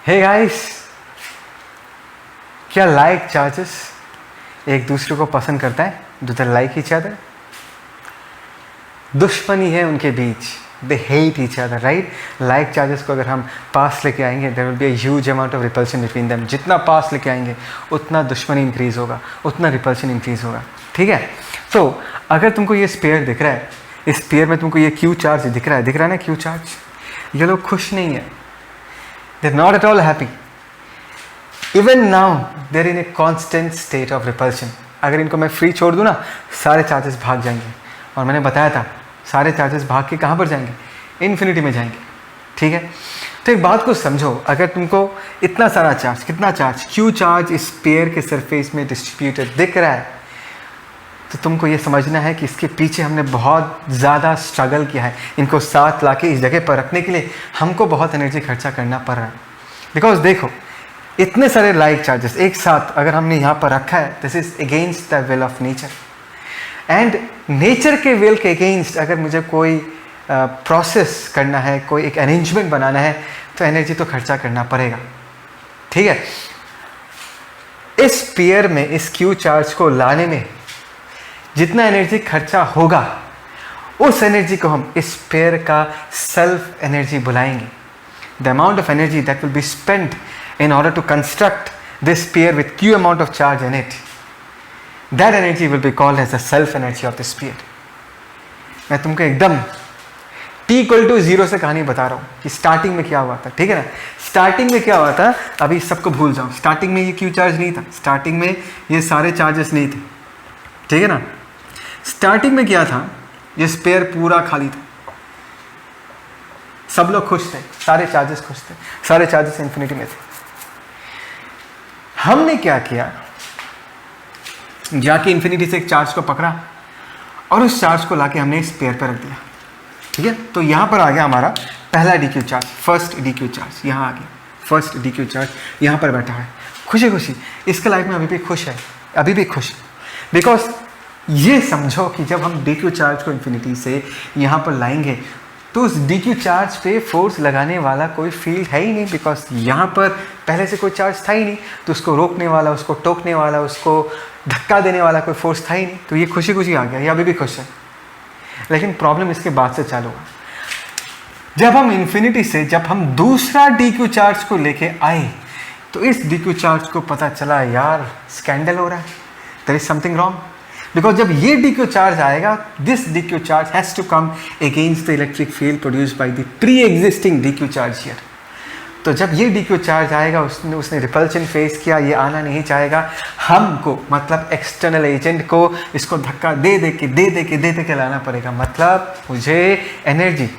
हे guys, क्या like charges एक दूसरे को पसंद करता है? Do they like each other? दुश्मनी है उनके बीच, they hate each other, right? Like charges को अगर हम पास लेके आएंगे, there will be a huge amount of repulsion between them. जितना पास लेके आएंगे उतना दुश्मनी इंक्रीज होगा, उतना रिपल्शन इंक्रीज होगा, ठीक है? तो अगर तुमको ये स्पेयर दिख रहा है, इस स्पेयर में तुमको ये क्यू चार्ज दिख रहा है ना, क्यू चार्ज, ये लोग खुश नहीं है, they are not at all happy. Even now there in a constant state of repulsion. अगर इनको मैं फ्री छोड़ दूँ ना, सारे चार्जेस भाग जाएंगे, और मैंने बताया था सारे चार्जेस भाग के कहाँ पर जाएंगे? इन्फिनिटी में जाएंगे, ठीक है? तो एक बात को समझो, अगर तुमको इतना सारा चार्ज, कितना चार्ज, क्यू चार्ज इस पेयर के सरफेस में डिस्ट्रीब्यूटेड दिख रहा है, तो तुमको ये समझना है कि इसके पीछे हमने बहुत ज़्यादा स्ट्रगल किया है। इनको साथ लाके इस जगह पर रखने के लिए हमको बहुत एनर्जी खर्चा करना पड़ रहा है। बिकॉज देखो, इतने सारे लाइक चार्जेस एक साथ अगर हमने यहाँ पर रखा है, this is against the will of nature. And nature के विल के अगेंस्ट अगर मुझे कोई प्रोसेस करना है, कोई एक अरेंजमेंट बनाना है, तो एनर्जी तो खर्चा करना पड़ेगा, ठीक है? इस पेयर में इस क्यू चार्ज को लाने में जितना एनर्जी खर्चा होगा, उस एनर्जी को हम इस पेयर का सेल्फ एनर्जी बुलाएंगे। The amount of energy that will be spent in order to construct this pair with q amount of charge in it, that energy will be called as the self energy of this pair. मैं तुमको एकदम t=0 से कहानी बता रहा हूँ कि starting में क्या हुआ था, ठीक है ना? स्टार्टिंग में क्या हुआ था, अभी सबको भूल जाओ। स्टार्टिंग में ये क्यू चार्ज नहीं था, स्टार्टिंग में ये सारे चार्जेस नहीं थे, ठीक है ना? स्टार्टिंग में क्या था, ये पेयर पूरा खाली था, सब लोग खुश थे, सारे चार्जेस खुश थे, सारे चार्जेस इन्फिनिटी में थे। हमने क्या किया, जाके इन्फिनिटी से एक चार्ज को पकड़ा और उस चार्ज को लाके हमने इस पेयर पर रख दिया, ठीक है? तो यहां पर आ गया हमारा पहला D Q charge, first D Q charge यहां आ गया, फर्स्ट डीक्यू चार्ज यहां पर बैठा है, खुशी खुशी। इसके लाइफ में अभी भी खुश है, अभी भी खुश, बिकॉज ये समझो कि जब हम डीक्यू चार्ज को इन्फिनिटी से यहां पर लाएंगे तो उस डीक्यू चार्ज पे फोर्स लगाने वाला कोई फील्ड है ही नहीं, बिकॉज यहाँ पर पहले से कोई चार्ज था ही नहीं, तो उसको रोकने वाला, उसको टोकने वाला, उसको धक्का देने वाला कोई फोर्स था ही नहीं। तो ये खुशी खुशी आ गया, ये अभी भी खुश है। लेकिन प्रॉब्लम इसके बाद से चालू हुआ, जब हम इन्फिनिटी से जब हम दूसरा डीक्यू चार्ज को लेके आए, तो इस डीक्यू चार्ज को पता चला यार स्कैंडल हो रहा है, there is something wrong. Because जब ये डीक्यू चार्ज आएगा, this D Q charge has to come against the electric field produced by the pre existing D Q charge here. तो जब ये डीक्यू चार्ज आएगा, उसने रिपल्शन फेस किया, ये आना नहीं चाहेगा, हमको मतलब एक्सटर्नल एजेंट को इसको धक्का दे दे के लाना पड़ेगा। मतलब मुझे एनर्जी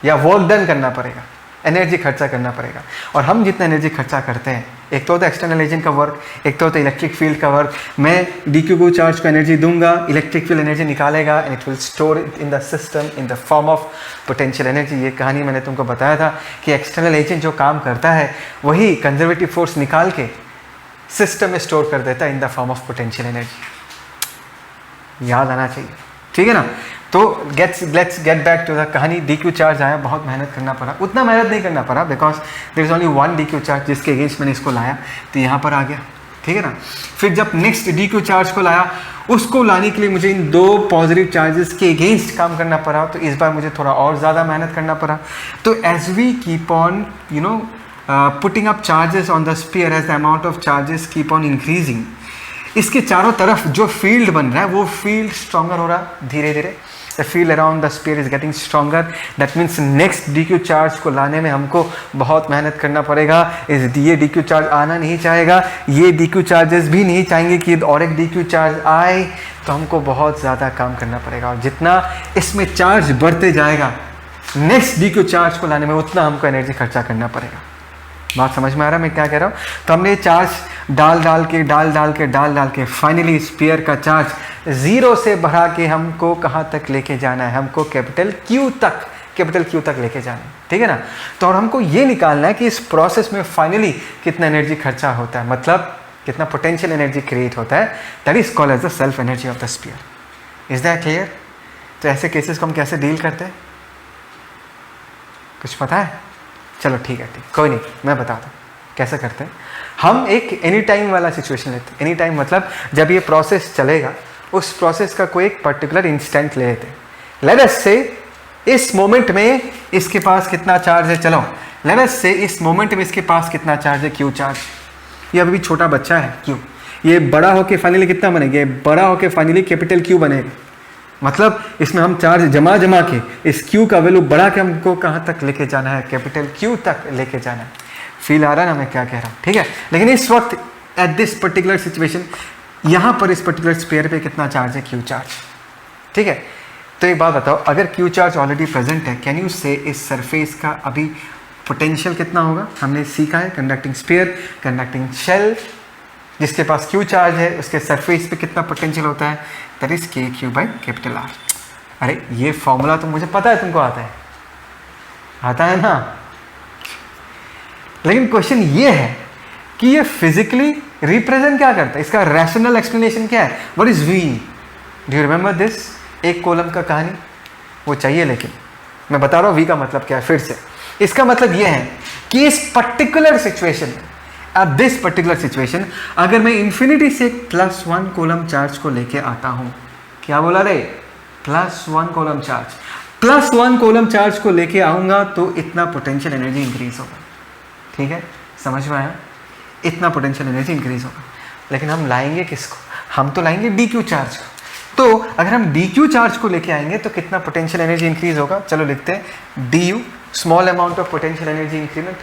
या वर्क डन करना पड़ेगा, एनर्जी खर्चा करना पड़ेगा। और हम जितना एनर्जी खर्चा करते हैं, एक तो होता है एक्सटर्नल एजेंट का वर्क, एक तो होता है इलेक्ट्रिक फील्ड का वर्क। मैं डीक्यू को चार्ज को एनर्जी दूंगा, इलेक्ट्रिक फील्ड एनर्जी निकालेगा, and it will store it in the system in the form of potential energy. ये कहानी मैंने तुमको बताया था कि एक्सटर्नल एजेंट जो काम करता है, वही कंजर्वेटिव फोर्स निकाल के सिस्टम में स्टोर कर देता है in the form of potential energy. याद आना चाहिए, ठीक है ना? तो let's get back to the कहानी। डीक्यू चार्ज आया, बहुत मेहनत करना पड़ा, उतना मेहनत नहीं करना पड़ा, because there is only one D Q charge जिसके अगेंस्ट मैंने इसको लाया, तो यहाँ पर आ गया, ठीक है ना? फिर जब नेक्स्ट डीक्यू चार्ज को लाया, उसको लाने के लिए मुझे इन दो पॉजिटिव चार्जेस के अगेंस्ट काम करना पड़ा, तो इस बार मुझे थोड़ा और ज़्यादा मेहनत करना पड़ा। तो as we keep on putting up charges on the sphere, as the amount of charges keep on increasing, इसके चारों तरफ जो फील्ड बन रहा है वो फील्ड स्ट्रॉन्गर हो रहा धीरे धीरे। The field around the sphere is getting stronger. That means next DQ charge को लाने में हमको बहुत मेहनत करना पड़ेगा। ये DQ चार्ज आना नहीं चाहेगा, ये DQ चार्जेस भी नहीं चाहेंगे कि और एक DQ चार्ज आए, तो हमको बहुत ज़्यादा काम करना पड़ेगा। और जितना इसमें चार्ज बढ़ते जाएगा, नेक्स्ट DQ चार्ज को लाने में उतना हमको एनर्जी खर्चा करना पड़ेगा। बात समझ में आ रहा है मैं क्या कह रहा हूँ? तो हमने चार्ज डाल के फाइनली स्फीयर का चार्ज 0 से बढ़ा के हमको कहाँ तक लेके जाना है? हमको कैपिटल क्यू तक लेके जाना है, ठीक है ना? तो और हमको ये निकालना है कि इस प्रोसेस में फाइनली कितना एनर्जी खर्चा होता है, मतलब कितना पोटेंशियल एनर्जी क्रिएट होता है। That is called as the self energy of the sphere. Is that clear? तो ऐसे केसेस को हम कैसे डील करते हैं, कुछ पता है? चलो ठीक है, कोई नहीं, मैं बताता हूँ। कैसे करते हैं, हम एक एनी टाइम वाला सिचुएशन लेते हैं। एनी टाइम मतलब जब ये प्रोसेस चलेगा उस प्रोसेस का कोई एक पर्टिकुलर इंस्टेंट ले लेते हैं। लेट अस से इस मोमेंट में इसके पास कितना चार्ज है, चलो लेट अस से इस मोमेंट में इसके पास कितना चार्ज है, क्यू चार्ज। ये अभी भी छोटा बच्चा है क्यू, ये बड़ा होके फाइनली कितना बनेगा, ये बड़ा होके फाइनली कैपिटल क्यू बनेगा। मतलब इसमें हम चार्ज जमा के इस क्यू का वैल्यू बढ़ा के हमको कहाँ तक लेके जाना है, कैपिटल क्यू तक लेके जाना है। फील आ रहा है ना मैं क्या कह रहा हूँ, ठीक है। लेकिन इस वक्त एट दिस पर्टिकुलर सिचुएशन यहाँ पर इस पर्टिकुलर स्पेयर पे कितना चार्ज है, क्यू चार्ज, ठीक है। तो एक बात बताओ, अगर क्यू चार्ज ऑलरेडी प्रेजेंट है, कैन यू से इस सरफेस का अभी पोटेंशियल कितना होगा। हमने सीखा है कंडक्टिंग स्पेयर, कंडक्टिंग शेल, जिसके पास क्यू चार्ज है उसके सरफेस पे कितना पोटेंशियल होता है, दैट इज के क्यू बाई कैपिटल आर। अरे ये फॉर्मूला तो मुझे पता है, तुमको आता है ना। लेकिन क्वेश्चन ये है कि ये फिजिकली रिप्रेजेंट क्या करता है, इसका रैशनल एक्सप्लेनेशन क्या है, what is we. Do you remember this, एक कॉलम का कहानी वो चाहिए, लेकिन मैं बता रहा हूँ वी का मतलब क्या है फिर से। इसका मतलब ये है कि इस पर्टिकुलर सिचुएशन में, अब दिस पर्टिकुलर सिचुएशन, अगर मैं इंफिनिटी से +1 कॉलम चार्ज को लेके आता हूं, क्या बोला रे, +1 कॉलम चार्ज, +1 कॉलम चार्ज को लेके आऊंगा तो इतना पोटेंशियल एनर्जी इंक्रीज होगा, ठीक है, समझ में आया, इतना पोटेंशियल एनर्जी इंक्रीज होगा। लेकिन हम लाएंगे किसको, हम तो लाएंगे DQ चार्ज को। तो अगर हम DQ चार्ज को लेके आएंगे तो कितना पोटेंशियल एनर्जी इंक्रीज होगा, चलो लिखते हैं DU, small amount of potential energy increment,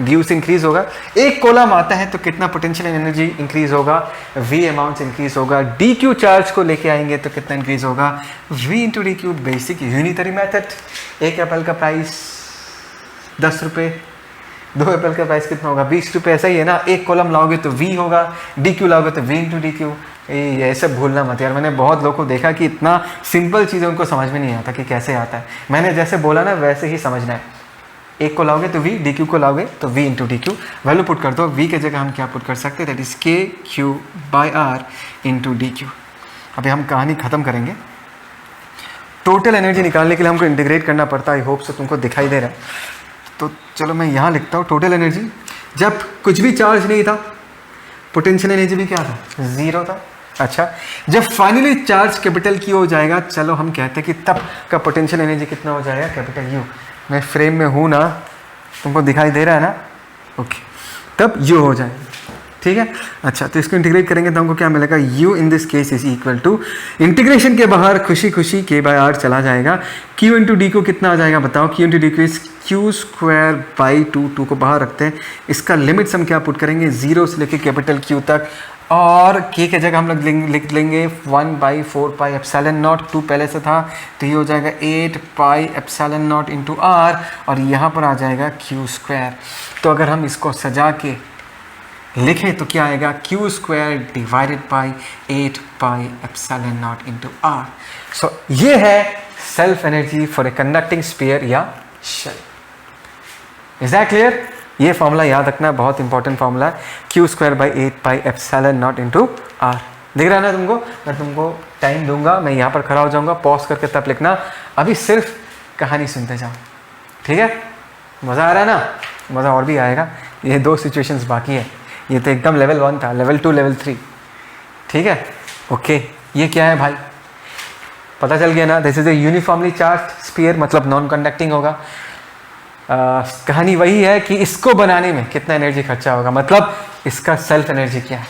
DU से इंक्रीज होगा। एक कॉलम आता है तो कितना पोटेंशियल एनर्जी इंक्रीज होगा, V अमाउंट इंक्रीज होगा। DQ चार्ज को लेके आएंगे तो कितना इंक्रीज होगा, V into DQ, basic unitary method. एक एप्पल का प्राइस 10 रुपये, 2 एप्पल का प्राइस कितना होगा, 20 रुपये, ऐसा ही है ना। एक कॉलम लाओगे तो V होगा, DQ लाओगे तो V इंटू DQ। ये सब भूलना मत यार, मैंने बहुत लोगों को देखा कि इतना सिंपल चीज़ें उनको समझ में नहीं आता कि कैसे आता है। मैंने जैसे बोला ना वैसे ही समझना है। एक को लाओगे तो V, DQ को लाओगे तो V into DQ। Value put कर दो, V के जगह हम क्या पुट कर सकते हैं, that is KQ by R into DQ। अभी हम कहानी ख़त्म करेंगे। टोटल एनर्जी निकालने के लिए हमको इंटीग्रेट करना पड़ता है, आई होप से तुमको दिखाई दे रहा है। तो चलो मैं यहाँ लिखता हूँ, टोटल एनर्जी जब कुछ भी चार्ज नहीं था, पोटेंशियल एनर्जी भी क्या था, 0 था। अच्छा, जब फाइनली चार्ज कैपिटल Q हो जाएगा, चलो हम कहते हैं कि तब का पोटेंशियल एनर्जी कितना हो जाएगा, कैपिटल U। मैं फ्रेम में हूँ ना, तुमको दिखाई दे रहा है ना, ओके, तब U हो जाएगा, ठीक है। अच्छा, तो इसको इंटीग्रेट करेंगे तो हमको क्या मिलेगा, U in this case is equal to, integration के बाहर खुशी खुशी K बाई R चला जाएगा। Q इंटू D को कितना आ जाएगा बताओ, Q इंटू D को इज Q स्क्वायर बाई 2 को बाहर रखते हैं। इसका लिमिट्स हम क्या पुट करेंगे, 0 से लेके कैपिटल Q तक, और K के जगह हम लोग लिख लेंगे 1/4 पाई एप्सिलॉन नॉट, 2 पहले से था तो ये हो जाएगा 8 pi epsilon naught into R, और यहाँ पर आ जाएगा Q स्क्वायर। तो अगर हम इसको सजा के लिखें तो क्या आएगा, Q square divided by 8 pi epsilon naught into R। सो ये है self energy for a conducting sphere या शेल। Is that clear. ये फॉर्मूला याद रखना, बहुत इंपॉर्टेंट फॉर्मूला है, Q square by 8 pi epsilon naught into R। दिख रहा है ना तुमको, मैं तुमको टाइम दूंगा, मैं यहाँ पर खड़ा हो जाऊँगा, पॉज करके तब लिखना। अभी सिर्फ कहानी सुनते जाओ, ठीक है। मज़ा आ रहा है ना, मज़ा और भी आएगा। ये 2 सिचुएशंस बाकी है, ये तो एकदम लेवल 1 था, लेवल 2 लेवल 3, ठीक है। ओके, ये क्या है भाई, पता चल गया ना, this is a uniformly charge sphere, मतलब नॉन कंडक्टिंग होगा। कहानी वही है कि इसको बनाने में कितना एनर्जी खर्चा होगा, मतलब इसका सेल्फ एनर्जी क्या है।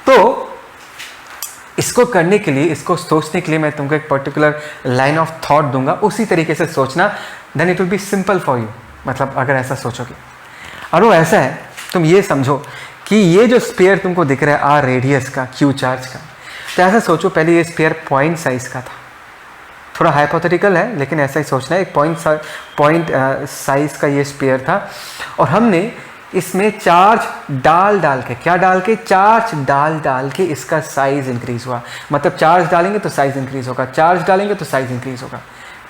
तो इसको करने के लिए, इसको सोचने के लिए मैं तुमको एक पर्टिकुलर लाइन ऑफ थॉट दूंगा, उसी तरीके से सोचना, then it will be simple for you. मतलब अगर ऐसा सोचोगे, और वो ऐसा है, तुम ये समझो कि ये जो स्फीयर तुमको दिख रहा है आर रेडियस का, Q चार्ज का, तो ऐसा सोचो पहले ये स्फीयर पॉइंट साइज का था। थोड़ा हाइपोथेटिकल है लेकिन ऐसा ही सोचना है, एक पॉइंट साइज का ये स्फीयर था, और हमने इसमें चार्ज डाल के, क्या डाल के, चार्ज डाल के इसका साइज इंक्रीज हुआ। मतलब चार्ज डालेंगे तो साइज इंक्रीज होगा, चार्ज डालेंगे तो साइज इंक्रीज होगा,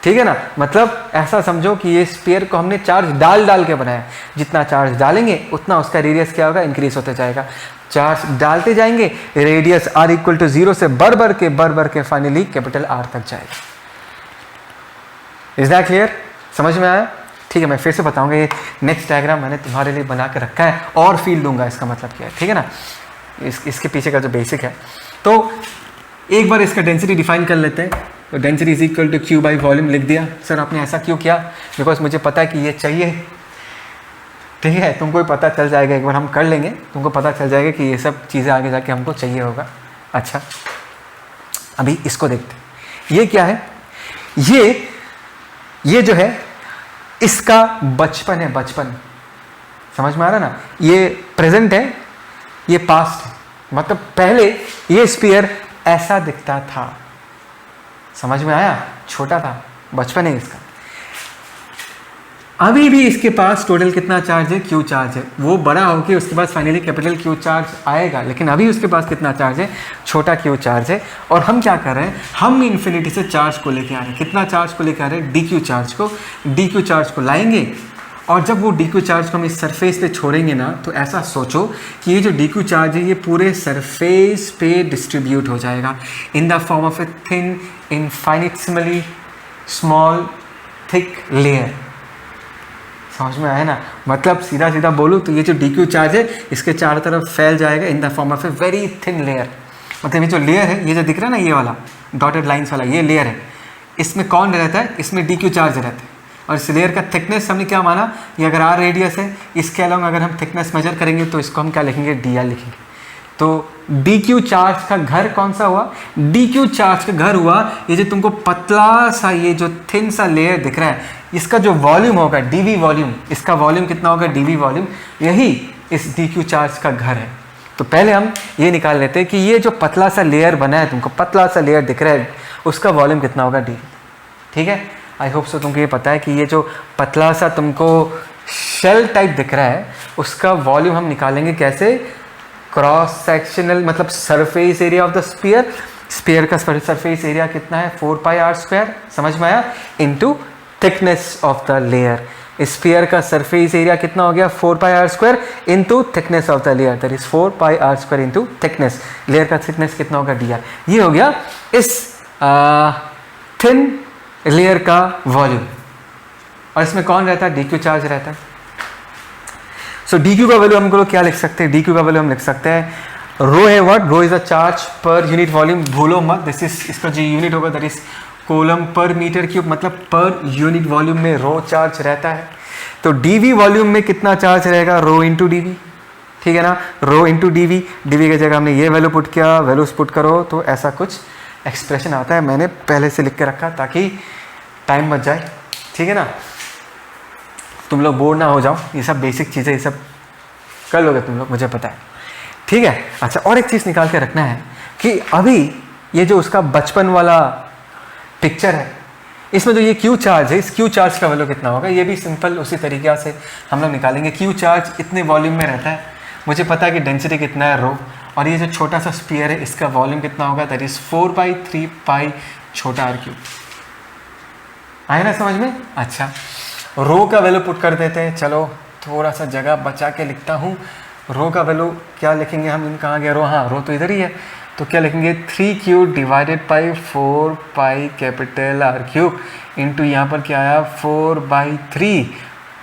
ठीक है ना। मतलब ऐसा समझो कि ये स्फीयर को हमने चार्ज डाल के बनाया, जितना चार्ज डालेंगे उतना उसका रेडियस क्या होगा, इंक्रीज होते जाएगा। चार्ज डालते जाएंगे, रेडियस R इक्वल टू 0 से बढ़ के फाइनली कैपिटल R तक जाएगा। इज दैट क्लियर, समझ में आया। ठीक है, मैं फिर से बताऊंगा, ये नेक्स्ट डायग्राम मैंने तुम्हारे लिए बना के रखा है और फील दूंगा, इसका मतलब क्या है, ठीक है ना, इसके पीछे का जो बेसिक है। तो एक बार इसका डेंसिटी डिफाइन कर लेते हैं। तो density is equal to Q by volume लिख दिया। सर आपने ऐसा क्यों किया? बिकॉज मुझे पता है कि ये चाहिए, ठीक है, तुमको भी पता चल जाएगा, एक बार हम कर लेंगे तुमको पता चल जाएगा कि ये सब चीज़ें आगे जाके हमको चाहिए होगा। अच्छा, अभी इसको देखते हैं, ये क्या है, ये जो है इसका बचपन है, बचपन समझ में आ रहा ना, ये प्रेजेंट है, ये पास्ट है, मतलब पहले ये स्फीयर ऐसा दिखता था, समझ में आया, छोटा था, बचपन है इसका। अभी भी इसके पास टोटल कितना चार्ज है, क्यू चार्ज है, वो बड़ा होकर उसके पास फाइनली कैपिटल क्यू चार्ज आएगा, लेकिन अभी उसके पास कितना चार्ज है, छोटा क्यू चार्ज है। और हम क्या कर रहे हैं, हम इन्फिनिटी से चार्ज को लेके आ रहे हैं, कितना चार्ज को लेके आ रहे हैं, डी क्यू चार्ज को, डी क्यू चार्ज को लाएंगे, और जब वो डी क्यू चार्ज को हम इस सरफेस पे छोड़ेंगे ना, तो ऐसा सोचो कि ये जो डी क्यू चार्ज है ये पूरे सरफेस पे डिस्ट्रीब्यूट हो जाएगा in the form of a thin infinitesimally small thick layer. समझ में आया ना, मतलब सीधा सीधा बोलूँ तो ये जो डी क्यू चार्ज है इसके चारों तरफ फैल जाएगा in the form of a very thin layer. मतलब ये जो लेयर है, ये जो दिख रहा है ना, ये वाला डॉटेड लाइन्स वाला, ये लेयर है, इसमें कौन रहता है, इसमें डी क्यू चार्ज रहता है। और इस लेयर का थिकनेस हमने क्या माना, ये अगर आर रेडियस है, इसके अलावा अगर हम थिकनेस मेजर करेंगे तो इसको हम क्या लिखेंगे, डी आर लिखेंगे। तो डी क्यू चार्ज का घर कौन सा हुआ, डी क्यू चार्ज का घर हुआ ये जो तुमको पतला सा, ये जो थिन सा लेयर दिख रहा है, इसका जो वॉल्यूम होगा डीवी वॉल्यूम, इसका वॉल्यूम कितना होगा, डीवी वॉल्यूम, यही इस डी क्यू चार्ज का घर है। तो पहले हम ये निकाल लेते हैं कि ये जो पतला सा लेयर बना है, तुमको पतला सा लेयर दिख रहा है, उसका वॉल्यूम कितना होगा, डी। ठीक है, आई होप सो तुमको ये पता है कि ये जो पतला सा तुमको शेल टाइप दिख रहा है, उसका वॉल्यूम हम निकालेंगे कैसे, क्रॉस सेक्शनल, मतलब surface area of the sphere, sphere का सरफेस एरिया कितना है, 4 पाई आर स्क्वायर, समझ में आया, into thickness of the layer. Sphere का सरफेस एरिया कितना हो गया, 4 pi r square into thickness of the layer, that is 4 pi r square into thickness, layer का थिकनेस कितना होगा, डी आर। ये हो गया इस थिन लेयर का वॉल्यूम। और इसमें कौन रहता है, डी क्यू चार्ज रहता है। सो डी क्यू का वैल्यू हम लोग क्या लिख सकते हैं, डी क्यू का वैल्यू हम लिख सकते हैं, रो है what, rho is a charge per unit volume, भूलो मत, दिस इज, इसका जो यूनिट होगा दैट इज कोलम पर मीटर क्यूब, मतलब पर यूनिट वॉल्यूम में रो चार्ज रहता है। तो डीवी वॉल्यूम में कितना चार्ज रहेगा, रो इंटू डीवी, ठीक है ना, रो इंटू डीवी, डीवी की जगह हमने ये वैल्यू पुट किया, वैल्यूज पुट करो तो ऐसा कुछ एक्सप्रेशन आता है, मैंने पहले से लिख के रखा ताकि टाइम बच जाए, ठीक है ना, तुम लोग बोर ना हो जाओ, ये सब बेसिक चीज़ें, ये सब कर लोगे तुम लोग, मुझे पता है, ठीक है। अच्छा, और एक चीज़ निकाल के रखना है कि अभी ये जो उसका बचपन वाला पिक्चर है, इसमें जो ये क्यू चार्ज है, इस क्यू चार्ज का वैल्यू कितना होगा, ये भी सिंपल उसी तरीके से हम लोग निकालेंगे। क्यू चार्ज इतने वॉल्यूम में रहता है, मुझे पता है कि डेंसिटी कितना है, रो, और ये जो छोटा सा स्फीयर है इसका वॉल्यूम कितना होगा, दैट इज 4/3 पाई छोटा आर क्यूब। आए ना समझ में। अच्छा, रो का वैल्यू पुट कर देते हैं, चलो थोड़ा सा जगह बचा के लिखता हूँ। रो का वैल्यू क्या लिखेंगे हम, कहाँ गया रो, हाँ रो तो इधर ही है, तो क्या लिखेंगे 3Q divided by 4 pi capital R cube into यहाँ पर क्या आया 4/3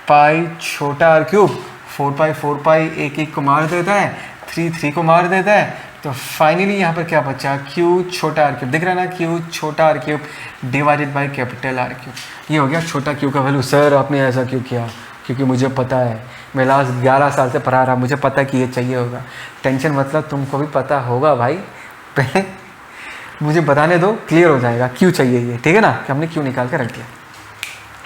पाई छोटा आर क्यूब। 4 पाई एक एक को मार देता है, 3 को मार देता है, तो फाइनली यहाँ पर क्या बचा, Q छोटा आर क्यूब, दिख रहा है ना, Q छोटा R cube divided by capital R cube. ये हो गया छोटा Q का वैल्यू। सर आपने ऐसा क्यों किया, क्योंकि मुझे पता है, मैं लास्ट 11 साल से पढ़ा रहा, मुझे पता है कि ये चाहिए होगा। टेंशन मतलब तुमको भी पता होगा भाई, पहले मुझे बताने दो, क्लियर हो जाएगा क्यों चाहिए ये, ठीक है ना, कि हमने क्यों निकाल के रख दिया।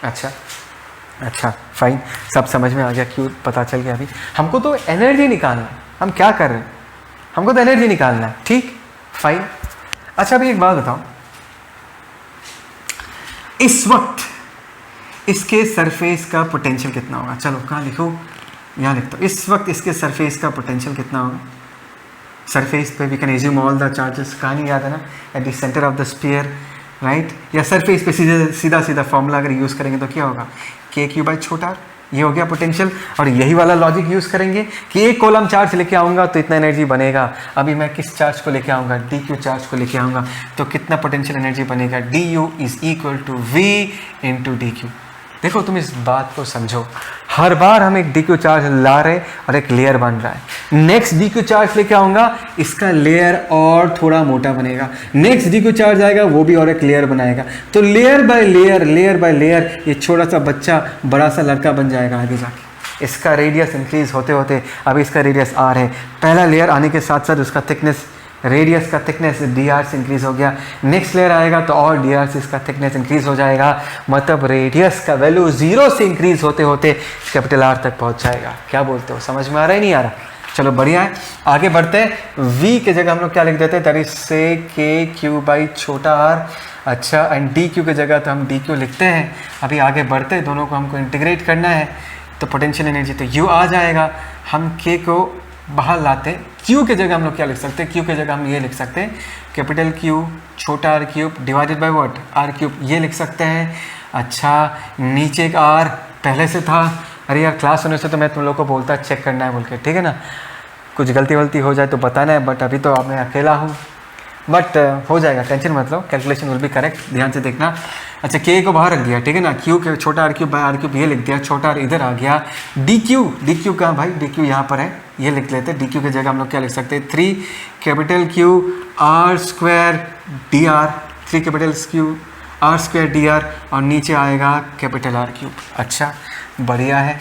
अच्छा फाइन, सब समझ में आ गया, क्यों पता चल गया। अभी हमको तो एनर्जी निकालना है, हम क्या कर रहे हैं, हमको तो एनर्जी निकालना है, ठीक फाइन। अच्छा अभी एक बात बताओ, इस वक्त इसके सरफेस का पोटेंशियल कितना होगा, चलो कहाँ लिखो, यहाँ लिखता हूँ। इस वक्त इसके सरफेस का पोटेंशियल कितना होगा, सरफेस पे we can assume all the charges, कहानी याद है ना, at the centre of the sphere, right, या सरफेस पे सीधा फॉर्मूला अगर यूज़ करेंगे तो क्या होगा, KQ बाई छोटा, ये हो गया पोटेंशियल। और यही वाला लॉजिक यूज़ करेंगे कि एक कॉलम चार्ज लेके आऊँगा तो इतना एनर्जी बनेगा, अभी मैं किस चार्ज को लेके आऊँगा, DQ चार्ज को लेके आऊँगा, तो कितना पोटेंशियल एनर्जी बनेगा, DU is equal to V into DQ। देखो तुम इस बात को समझो, हर बार हम एक DQ चार्ज ला रहे और एक लेयर बन रहा है। नेक्स्ट DQ चार्ज लेके आऊँगा, इसका लेयर और थोड़ा मोटा बनेगा। नेक्स्ट DQ चार्ज आएगा, वो भी और एक लेयर बनाएगा। तो layer by layer, layer by layer, ये छोटा सा बच्चा बड़ा सा लड़का बन जाएगा आगे जाके। इसका रेडियस इंक्रीज होते होते अभी इसका रेडियस R है। पहला लेयर आने के साथ साथ उसका थिकनेस, रेडियस का थिकनेस dr से इंक्रीज हो गया। नेक्स्ट लेयर आएगा तो और dr से इसका थिकनेस इंक्रीज हो जाएगा। मतलब रेडियस का वैल्यू 0 से इंक्रीज होते होते कैपिटल R तक पहुंच जाएगा। क्या बोलते हो, समझ में आ रहा है नहीं आ रहा? चलो बढ़िया है, आगे बढ़ते हैं। v के जगह हम लोग क्या लिख देते हैं, दैट इज से k/, छोटा r। अच्छा, एंड dq की जगह तो हम dq लिखते हैं। अभी आगे बढ़ते हैं, दोनों को हमको इंटीग्रेट करना है। तो पोटेंशियल एनर्जी तो u आ जाएगा। हम k को बाहर लाते, Q के जगह हम लोग क्या लिख सकते हैं, Q के जगह हम ये लिख सकते हैं कैपिटल Q छोटा r³ divided by what, r³, ये लिख सकते हैं। अच्छा, नीचे एक r पहले से था। अरे यार क्लास होने से तो मैं तुम लोग को बोलता चेक करना है बोल के, ठीक है ना, कुछ गलती वलती हो जाए तो बताना है, बट अभी तो मैं अकेला हूँ, बट हो जाएगा, टेंशन मत लो, कैलकुलेशन विल बी करेक्ट, ध्यान से देखना। अच्छा, k को बाहर रख दिया, ठीक है ना, Q के छोटा r³ बाय r³ ये लिख दिया, छोटा r इधर आ गया। dq कहाँ भाई, dq यहाँ पर है, ये लिख लेते हैं। dq की जगह हम लोग क्या लिख सकते हैं, 3 capital Q r² dr, 3 capital Q r² dr, और नीचे आएगा कैपिटल r³। अच्छा बढ़िया है।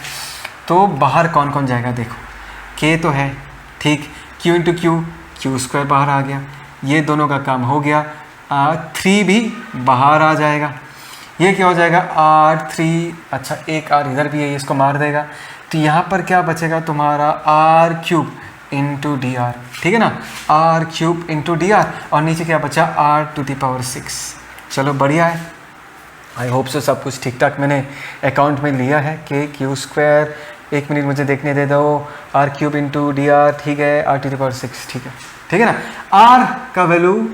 तो बाहर कौन कौन जाएगा देखो, k तो है, ठीक, q इंटू q² बाहर आ गया, ये दोनों का काम हो गया। 3 भी बाहर आ जाएगा, ये क्या हो जाएगा r3। अच्छा, एक r इधर भी है, इसको मार देगा, तो यहाँ पर क्या बचेगा तुम्हारा r³ इंटू dr, ठीक है ना, r³ इंटू dr, और नीचे क्या बचा r⁶। चलो बढ़िया है, आई होप सो सब कुछ ठीक ठाक मैंने अकाउंट में लिया है। k², एक मिनट मुझे देखने दे दो, r³ इंटू dr, ठीक है, r⁶, ठीक है ना। r का वैल्यू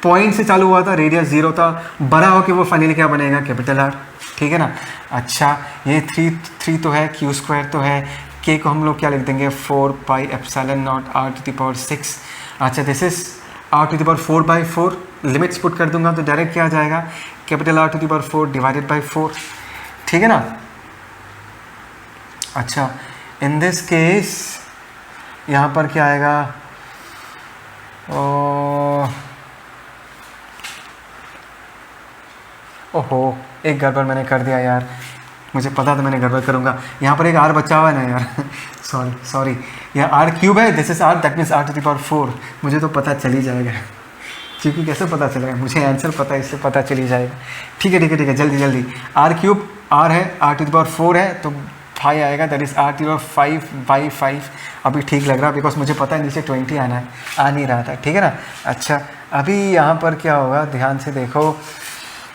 पॉइंट से चालू हुआ था, रेडियस 0 था, बड़ा होकर वो फाइनली क्या बनेगा, कैपिटल R, ठीक है ना। अच्छा, ये 3 तो है, q² तो है, k को हम लोग क्या लिख देंगे, 4πε0 r⁶। अच्छा, this is r⁴/4, limits put कर दूंगा तो डायरेक्ट क्या आ जाएगा, कैपिटल R⁴ डिवाइडेड बाई 4, ठीक है ना। अच्छा, इन दिस केस यहाँ पर क्या आएगा, ओहो एक गड़बड़ मैंने कर दिया यार, मुझे पता था मैंने गड़बड़ करूँगा। यहाँ पर एक r बचा हुआ है ना यार सॉरी, यह r³ है, this is r, that means r⁴। मुझे तो पता चल ही जाएगा, क्योंकि कैसे पता चलेगा, मुझे आंसर पता है, इससे पता चल ही जाएगा। ठीक है, जल्दी r³ r है, r⁴ है, तो 5 आएगा, दैट इज r⁵/5। अभी ठीक लग रहा, बिकॉज मुझे पता है नीचे 20 आना है, आ नहीं रहा था, ठीक है ना। अच्छा, अभी यहाँ पर क्या होगा, ध्यान से देखो,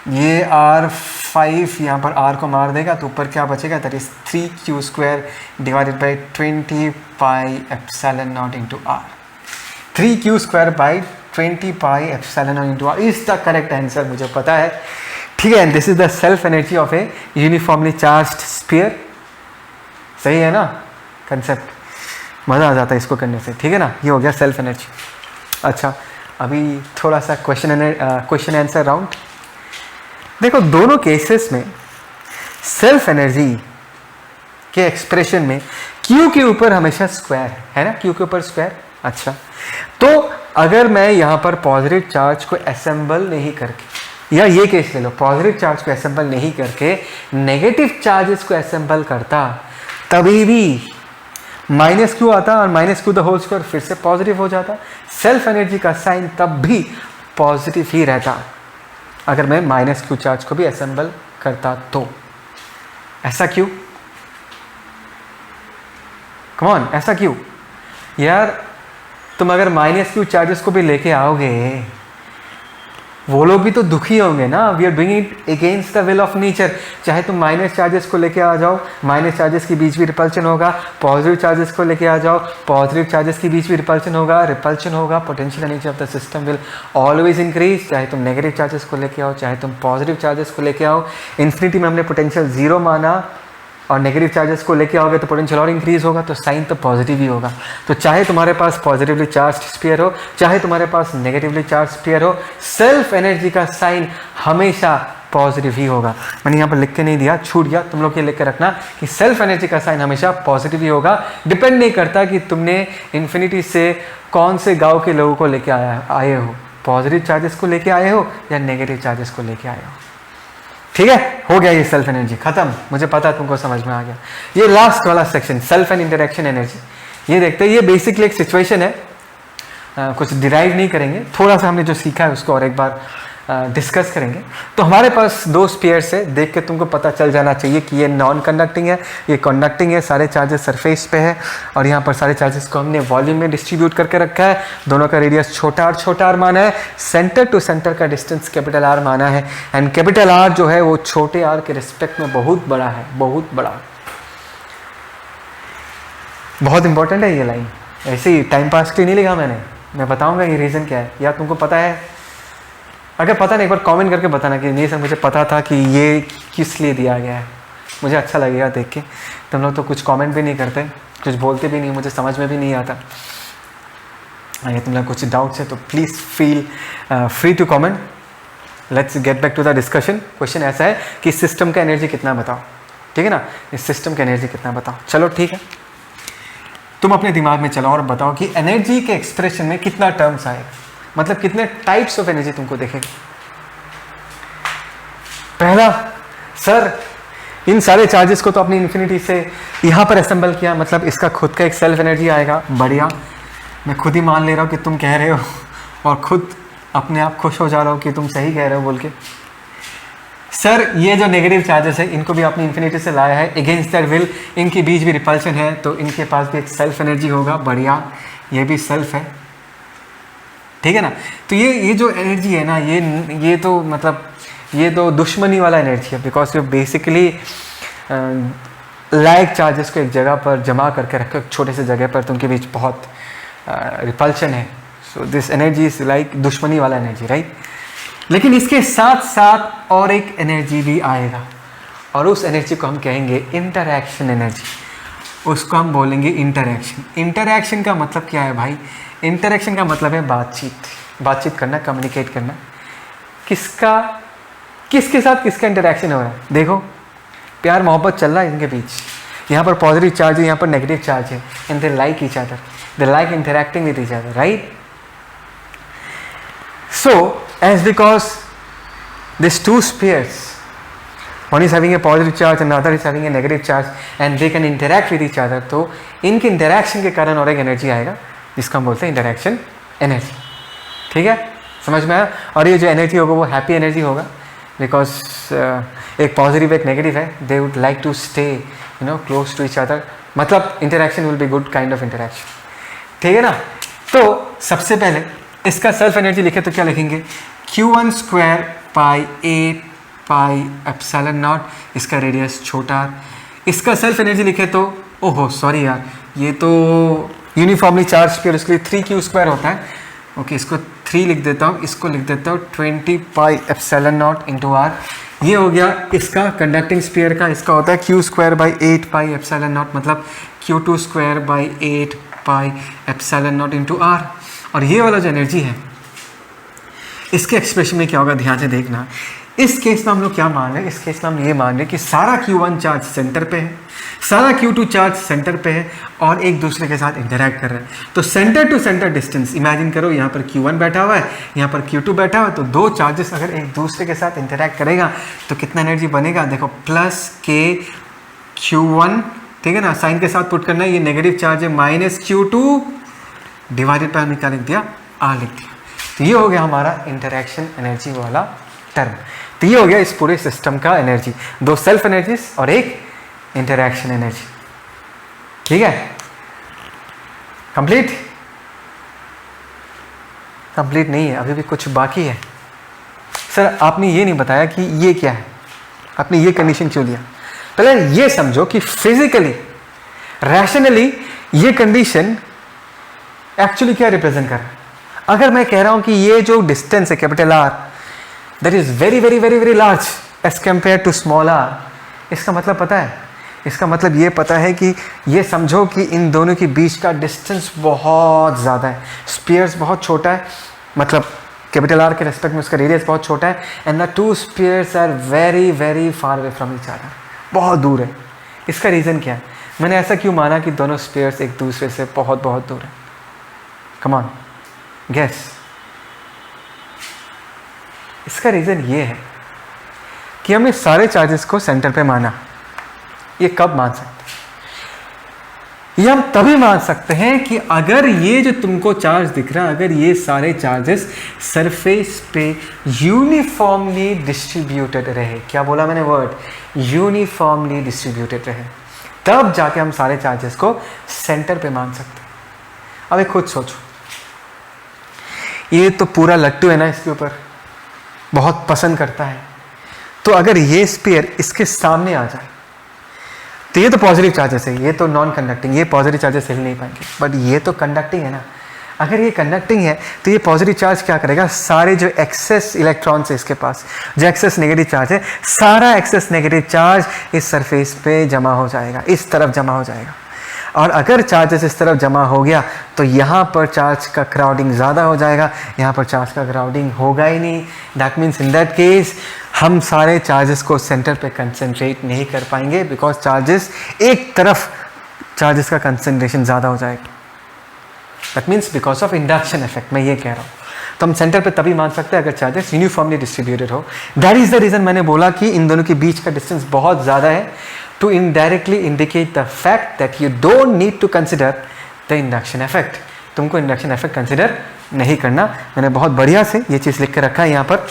ये r5 यहाँ पर r को मार देगा तो ऊपर क्या बचेगा, that is 3q² divided by 20πε0 into r। 3q² by 20πε0 into r is the correct answer, मुझे पता है, ठीक है। And this is the self energy of a uniformly charged sphere. सही है ना कंसेप्ट, मज़ा आ जाता है इसको करने से, ठीक है ना। ये हो गया सेल्फ एनर्जी। अच्छा, अभी थोड़ा सा क्वेश्चन आंसर राउंड। देखो, दोनों केसेस में सेल्फ एनर्जी के एक्सप्रेशन में Q के ऊपर हमेशा स्क्वायर है ना, Q के ऊपर स्क्वायर। अच्छा, तो अगर मैं यहाँ पर पॉजिटिव चार्ज को असेंबल नहीं करके, या ये केस ले लो, पॉजिटिव चार्ज को असेंबल नहीं करके नेगेटिव चार्जेस को असेंबल करता, तभी भी -q आता और -q द होल स्क्वायर फिर से पॉजिटिव हो जाता। सेल्फ एनर्जी का साइन तब भी पॉजिटिव ही रहता अगर मैं -q चार्ज को भी असेंबल करता तो। ऐसा क्यों? कम ऑन, ऐसा क्यों यार? तुम अगर -q चार्जेस को भी लेके आओगे, वो लोग भी तो दुखी होंगे ना। We are doing it against the will of nature. चाहे तुम माइनस चार्जेस को लेके आ जाओ, माइनस चार्जेस के बीच भी रिपल्शन होगा, पॉजिटिव चार्जेस को लेके आ जाओ, पॉजिटिव चार्जेस के बीच भी रिपल्शन होगा, potential energy of the system will always increase. चाहे तुम नेगेटिव चार्जेस को लेके आओ, चाहे तुम पॉजिटिव चार्जेस को लेके आओ। इन्फिनिटी में हमने पोटेंशियल 0 माना, और नेगेटिव चार्जेस को लेके आओगे तो पोटेंशियल और इंक्रीज होगा, तो साइन तो पॉजिटिव ही होगा। तो चाहे तुम्हारे पास पॉजिटिवली चार्ज स्फीयर हो, चाहे तुम्हारे पास नेगेटिवली चार्ज स्फीयर हो, सेल्फ एनर्जी का साइन हमेशा पॉजिटिव ही होगा। मैंने यहाँ पर लिख के नहीं दिया, छूट गया, तुम लोग ये लिख के रखना कि सेल्फ एनर्जी का साइन हमेशा पॉजिटिव ही होगा। डिपेंड नहीं करता कि तुमने इन्फिनिटी से कौन से गांव के लोगों को लेके आए हो, पॉजिटिव चार्जेस को लेके आए हो या नेगेटिव चार्जेस को लेके आए हो। ठीक है, हो गया ये सेल्फ एनर्जी खत्म, मुझे पता है तुमको समझ में आ गया। ये लास्ट वाला section self and interaction energy, ये देखते हैं। ये बेसिकली एक सिचुएशन है, कुछ डिराइव नहीं करेंगे, थोड़ा सा हमने जो सीखा है उसको और एक बार डिस्कस करेंगे। तो हमारे पास दो स्पीयर्स है, देख के तुमको पता चल जाना चाहिए कि ये नॉन कंडक्टिंग है, ये कंडक्टिंग है, सारे चार्जेस सरफेस पे है और यहाँ पर सारे चार्जेस को हमने वॉल्यूम में डिस्ट्रीब्यूट करके रखा है। दोनों का रेडियस छोटा r माना है, सेंटर टू सेंटर का डिस्टेंस कैपिटल R माना है एंड कैपिटल R जो है वो छोटे r के रिस्पेक्ट में बहुत बड़ा है, बहुत बड़ा। बहुत इंपॉर्टेंट है ये लाइन, ऐसे ही टाइम पास के लिए नहीं लिखा मैंने, मैं बताऊंगा ये रीज़न क्या है, या तुमको पता है? अगर पता नहीं एक बार कमेंट करके बताना कि नहीं सर मुझे पता था कि ये किस लिए दिया गया है, मुझे अच्छा लगेगा देख के। तुम लोग तो कुछ कमेंट भी नहीं करते, कुछ बोलते भी नहीं, मुझे समझ में भी नहीं आता। अगर तुम लोग कुछ डाउट्स है तो please feel free to comment. Let's get back to the discussion. Question ऐसा है कि इस सिस्टम का एनर्जी कितना बताओ, ठीक है ना, इस सिस्टम का एनर्जी कितना बताओ। चलो ठीक है, तुम अपने दिमाग में चलाओ और बताओ कि एनर्जी के एक्सप्रेशन में कितना टर्म्स आएगा, मतलब कितने टाइप्स ऑफ एनर्जी तुमको देखेगा। पहला, सर इन सारे चार्जेस को तो अपनी इन्फिनिटी से यहाँ पर असेंबल किया, मतलब इसका खुद का एक सेल्फ एनर्जी आएगा। बढ़िया, मैं खुद ही मान ले रहा हूँ कि तुम कह रहे हो और खुद अपने आप खुश हो जा रहा हो कि तुम सही कह रहे हो बोल के। सर ये जो नेगेटिव चार्जेस है इनको भी अपनी इन्फिनिटी से लाया है, अगेंस्ट दैट विल इनके बीच भी रिपल्शन है, तो इनके पास भी एक सेल्फ एनर्जी होगा। बढ़िया, ये भी सेल्फ है, ठीक है ना। तो ये जो एनर्जी है ना, ये तो मतलब ये तो दुश्मनी वाला एनर्जी है, बिकॉज ये बेसिकली लाइक चार्जेस को एक जगह पर जमा करके रखो, एक छोटे से जगह पर, तो उनके बीच बहुत रिपल्शन है। So this energy is like दुश्मनी वाला एनर्जी, राइट। लेकिन इसके साथ साथ और एक एनर्जी भी आएगा और उस एनर्जी को हम कहेंगे इंटरैक्शन एनर्जी, उसको हम बोलेंगे इंटरैक्शन। इंटरैक्शन का मतलब क्या है भाई? इंटरैक्शन का मतलब है बातचीत करना, कम्युनिकेट करना। किसके साथ किसका इंटरैक्शन हो रहा है? देखो, प्यार मोहब्बत चल रहा है इनके बीच। यहाँ पर पॉजिटिव चार्ज है, यहाँ पर नेगेटिव चार्ज है, and they like each other, they like interacting with each other, right. So, as because these two spheres, one is having a positive charge and another is having a negative charge and they can interact with each other, तो इनके interaction के कारण और एक energy आएगा जिसको हम बोलते हैं इंटरैक्शन एनर्जी, ठीक है, समझ में आया। और ये जो एनर्जी होगा वो हैप्पी एनर्जी होगा, बिकॉज एक पॉजिटिव एक नेगेटिव है, they would like to stay close to each other, मतलब interaction will be good kind of interaction, ठीक है ना। तो सबसे पहले इसका सेल्फ एनर्जी लिखे तो क्या लिखेंगे? Q1 square pi 8 pi epsilon not, इसका रेडियस छोटा। इसका सेल्फ एनर्जी लिखे तो, ओहो सॉरी यार, ये तो यूनिफॉर्मली चार्ज स्फीयर, उसके लिए 3Q स्क्वायर होता है। ओके, इसको 3 लिख देता हूँ, इसको लिख देता हूँ 20 pi epsilon naught into R. ये हो गया इसका कंडक्टिंग स्फीयर का, इसका होता है Q square by 8 pi epsilon naught, मतलब Q2 square by 8 pi epsilon naught into R. और ये वाला जो एनर्जी है इसके एक्सप्रेशन में क्या होगा, ध्यान से देखना। इस केस में हम लोग क्या मान रहे हैं? इस केस में हम ये मान रहे हैं कि सारा Q1 चार्ज सेंटर पे है, सारा Q2 चार्ज सेंटर पे है और एक दूसरे के साथ इंटरैक्ट कर रहे हैं। तो centre to centre distance imagine करो, यहाँ पर Q1 बैठा हुआ है, यहाँ पर Q2 बैठा हुआ है, तो दो चार्जेस अगर एक दूसरे के साथ इंटरैक्ट करेगा तो कितना एनर्जी बनेगा? देखो, प्लस के Q1, ठीक है ना, साइन के साथ पुट करना है, ये नेगेटिव चार्ज है, माइनस Q2 डिवाइडेड बाय हमने क्या लिख दिया? आर लिख दिया। तो ये हो गया हमारा इंटरैक्शन एनर्जी वाला टर्म। तो ये हो गया इस पूरे सिस्टम का एनर्जी, दो सेल्फ एनर्जीज और एक इंटरैक्शन एनर्जी, ठीक है। कंप्लीट? कंप्लीट नहीं है, अभी भी कुछ बाकी है। सर आपने ये नहीं बताया कि ये क्या है, आपने ये कंडीशन क्यों लिया? पहले ये समझो कि फिजिकली रैशनली ये कंडीशन एक्चुअली क्या रिप्रेजेंट कर रहा है। अगर मैं कह रहा हूं कि ये जो डिस्टेंस है capital R, that is very very very very large as compare to small R, इसका मतलब पता है? इसका मतलब ये पता है कि ये समझो कि इन दोनों के बीच का डिस्टेंस बहुत ज़्यादा है, स्फीयर्स बहुत छोटा है, मतलब कैपिटल आर के रेस्पेक्ट में उसका रेडियस बहुत छोटा है, and the two spheres are very very far away from each other, बहुत दूर है। इसका रीज़न क्या है? मैंने ऐसा क्यों माना कि दोनों स्फीयर्स एक दूसरे से बहुत बहुत दूर है? Come on guess. इसका रीज़न ये है कि हमने सारे चार्जेस को सेंटर पे माना। ये कब मान सकते हैं? ये हम तभी मान सकते हैं कि अगर ये जो तुमको चार्ज दिख रहा है, अगर ये सारे चार्जेस सरफेस पे यूनिफॉर्मली डिस्ट्रीब्यूटेड रहे। क्या बोला मैंने वर्ड? यूनिफॉर्मली डिस्ट्रीब्यूटेड रहे, तब जाके हम सारे चार्जेस को सेंटर पे मान सकते हैं। अब एक खुद सोचो, ये तो पूरा लट्टू है ना, इसके ऊपर बहुत पसंद करता है। तो अगर ये स्फीयर इसके सामने आ जाए तो ये तो पॉजिटिव चार्जेस है, ये तो नॉन कंडक्टिंग, ये पॉजिटिव चार्जेस हिल नहीं पाएंगे, बट ये तो कंडक्टिंग है ना। अगर ये कंडक्टिंग है तो ये पॉजिटिव चार्ज क्या करेगा? सारे जो एक्सेस इलेक्ट्रॉन्स है इसके पास, जो एक्सेस नेगेटिव चार्ज है, सारा एक्सेस नेगेटिव चार्ज इस सरफेस पे जमा हो जाएगा, इस तरफ जमा हो जाएगा। और अगर चार्जेस इस तरफ जमा हो गया तो यहाँ पर चार्ज का क्राउडिंग ज़्यादा हो जाएगा, यहाँ पर चार्ज का क्राउडिंग होगा ही नहीं। That means in that case हम सारे चार्जेस को सेंटर पे कंसंट्रेट नहीं कर पाएंगे, बिकॉज चार्जेस एक तरफ चार्जेस का कंसंट्रेशन ज़्यादा हो जाएगा। That means because of induction effect, मैं ये कह रहा हूँ। तो हम सेंटर पे तभी मान सकते हैं अगर चार्जेस यूनिफॉर्मली डिस्ट्रीब्यूटेड हो। दैट इज़ द रीज़न मैंने बोला कि इन दोनों के बीच का डिस्टेंस बहुत ज़्यादा है, to indirectly indicate the fact that you don't need to consider the induction effect। तुमको induction effect consider नहीं करना। मैंने बहुत बढ़िया से ये चीज़ लिख के रखा है यहाँ पर,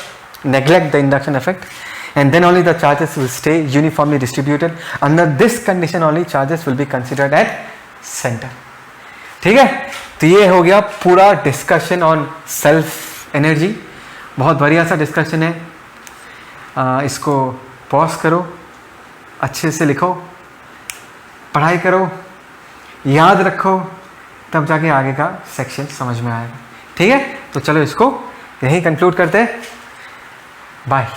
neglect the induction effect and then only the charges will stay uniformly distributed। Under this condition only charges will be considered at center। ठीक है, तो ये हो गया पूरा डिस्कशन ऑन सेल्फ एनर्जी। बहुत बढ़िया सा डिस्कशन है। इसको पॉज करो, अच्छे से लिखो, पढ़ाई करो, याद रखो, तब जाके आगे का सेक्शन समझ में आएगा। ठीक है, तो चलो इसको यहीं कंक्लूड करते हैं। बाय।